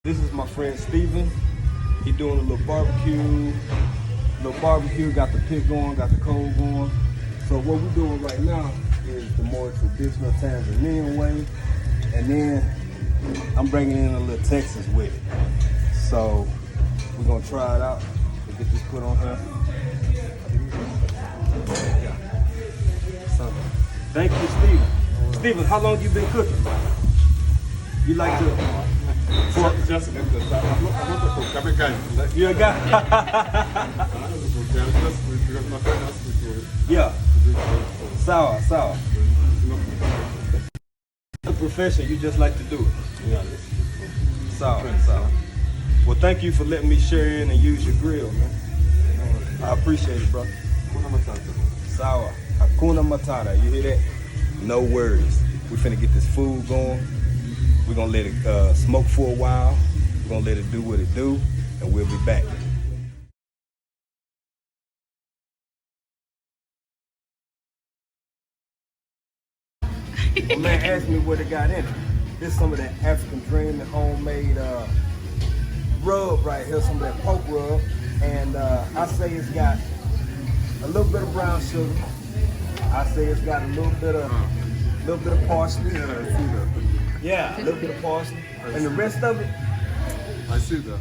This is my friend Steven. He doing a little barbecue, got the pit going, got the coal going. So what we're doing right now is the more traditional Tanzanian way, and then I'm bringing in a little Texas with it. So we're gonna try it out. We'll get this put on here. Yeah. So thank you, Steven. Steven, how long you been cooking? You like to? Just you a guy? Yeah. Sour. The profession, you just like to do it. Yeah. Sour. Well, thank you for letting me share in and use your grill, man. I appreciate it, bro. Sour. Hakuna Matata. You hear that? No worries. We finna get this food going. We're gonna let it smoke for a while. We're gonna let it do what it do, and we'll be back. A man asked me what it got in it. This is some of that African Dream, the homemade rub right here, some of that pork rub. And I say it's got a little bit of brown sugar. I say it's got a little bit of parsley. Yeah, a little bit of parsley. And the rest of it, I see that.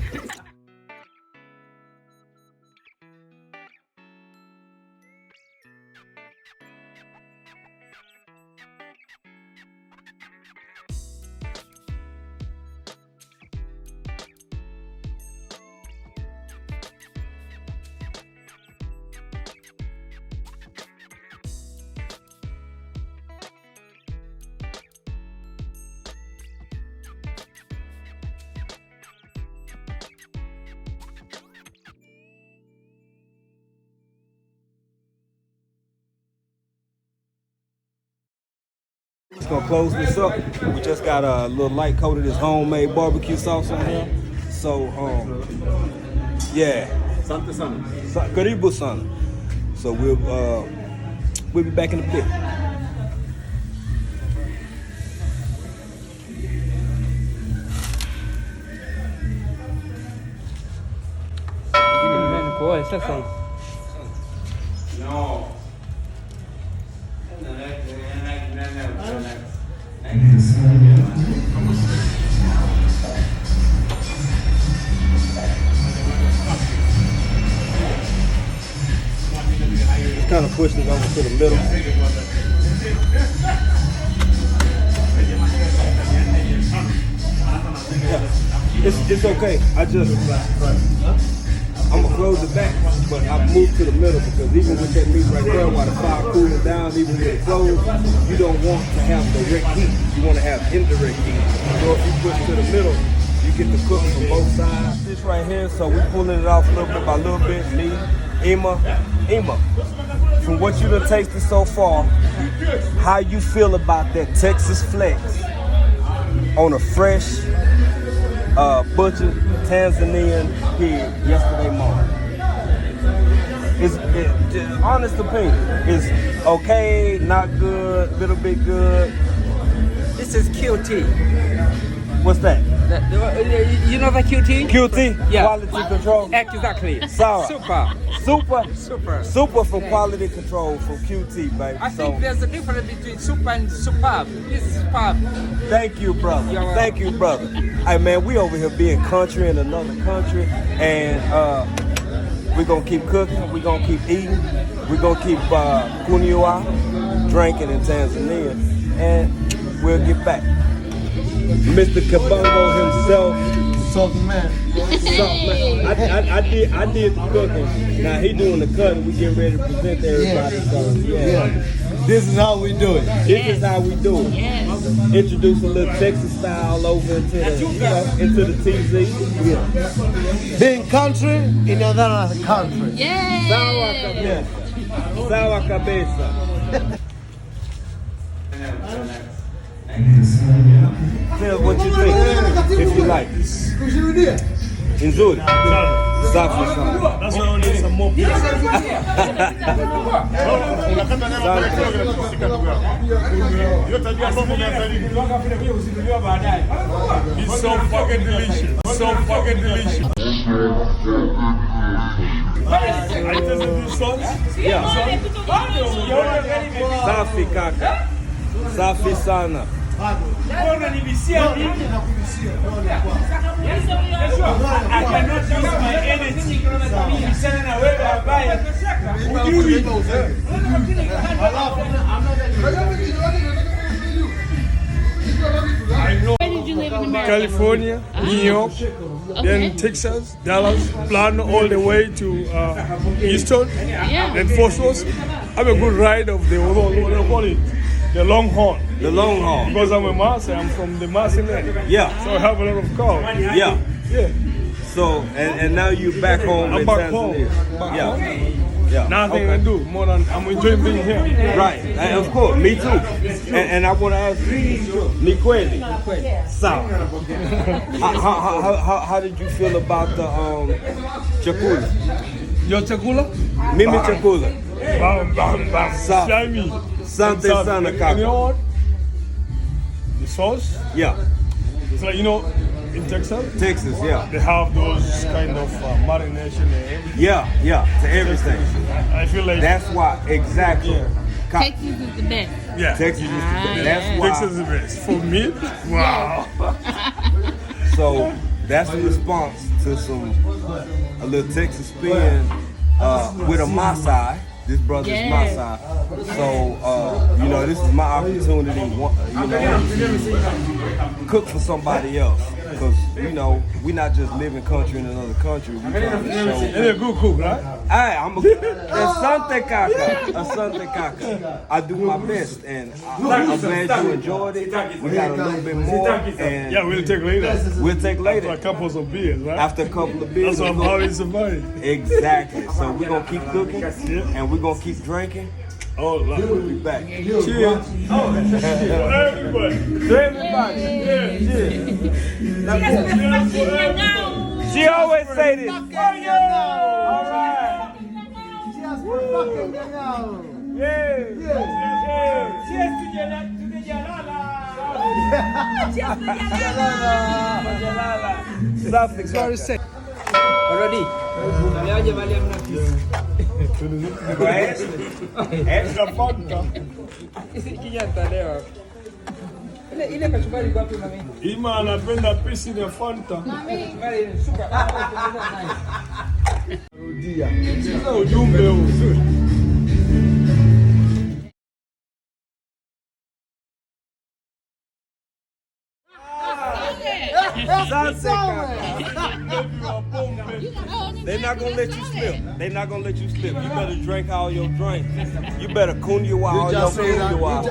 just gonna close this up. We just got a little light coat of this homemade barbecue sauce on here. So, yeah. Sante sana. Karibu sana. So we'll be back in a bit. No. Just kind of push it over to the middle. Yeah. It's okay. I'm gonna close it back, but I moved to the middle because even with that meat right there, while the fire cooling down, even with it closed, you don't want to have direct heat. You want to have indirect heat. So if you push to the middle, you get the cook from both sides. This right here, so we pulling it off little bit by little bit. Me, Emma, from what you done tasted so far, how you feel about that Texas flex on a fresh, butchered Tanzanian pig yesterday morning? Honest opinion, is okay, not good, little bit good. This is QT. What's that? You know the QT? QT? Yeah. Quality control? Exactly. Sour. Super for quality control from QT, baby. I think there's a difference between super and superb. This is superb. Thank you, brother. Thank you, brother. Hey, man, we over here being country in another country, and we're going to keep cooking. We're going to keep eating. We're going to keep kunywa, drinking in Tanzania, and we'll get back. Mr. Kabongo himself. Salt man. I did the cooking. Now he doing the cutting. We getting ready to present to everybody. So yeah. This is how we do it. This is how we do it. Yes. Introduce a little Texas style over into the TZ. Yeah. Being country in another country. Yay! Sour cabeza. Tell us what you think, if you like. Nzuri. Safi sana. That's why I need some more. It's so fucking delicious. So fucking delicious. I tasted these songs. Yeah. Safi kaka. Safi sana. I cannot use my energy. I know. Where did you live in America? California, New York, then Texas, Dallas, Plano, all the way to Houston, then Fort Worth. I'm a good ride of the what do you call it? The Longhorn. The long haul. Because I'm a Marseille, I'm from the Marseille area. Yeah. So I have a lot of cars. Yeah. Yeah. So and now you back home I'm in back home. Tanzania. Back Yeah. home. Yeah. Nothing Okay. I do more than I'm enjoying being here. Right. And of course, me too. And I want to ask you, ni kweli? Sawa. How did you feel about the chakula? Your chakula? Mimi chakula. Bam, bam, bam. Sa- Slimy. Sante sana And you kaka. know what? The sauce, Yeah. it's like, in Texas, Texas, yeah. they have those kind of marination and everything. Yeah, to everything. I feel like That's why, exactly. Yeah. Texas is the best. yeah. Texas is the best. That's yeah. why. Texas is the best. For me, wow. So that's a response to a little Texas spin with a Maasai. This brother's Yes. Maasai. So this is my opportunity. To cook for somebody else, because we not just living country in another country. We trying to show. And you're a good cook, right? Hey, I'm Asante Kaka. I do my best, and I'm glad you enjoyed it. We got a little bit more, and Yeah, we'll take later. we'll take After a later couple of beers, right? after a couple of beers. That's what how it's survived. Exactly. So we're gonna keep cooking, and we're gonna keep drinking. Oh, like, We'll be back. cheers. Everybody. To everybody. Cheers. She always say this. All right. Already. Aliaje bali hamna kitu. Extra Fanta. Kijana leo. Ile kachumbari kwa wapi mami? Ima anapenda pisi ya Fanta. Bali super. Sasa ujumbe huu. They're not gonna let you slip. They're not gonna let you slip. You better drink all your drink. You better kunywa all your kunywa.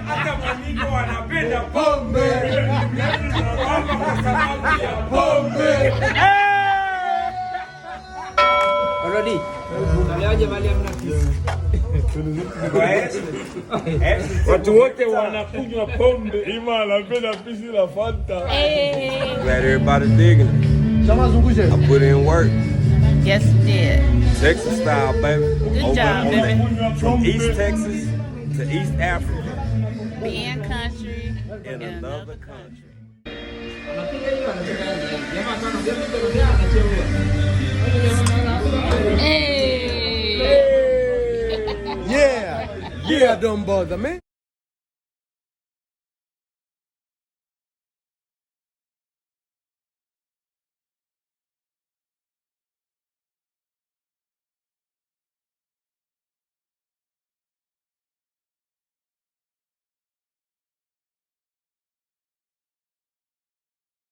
Hata maniko wanapenda pombe. Already. Aliaje bali hamna kitu. Watu wote wanakunywa pombe. Ima anapenda pisi la Fanta. Hey. Glad everybody's digging it. I put in work. Yes, you did. Texas style, baby. Good job, baby. From East Texas to East Africa Being country in another country. Hey. Yeah, don't bother me.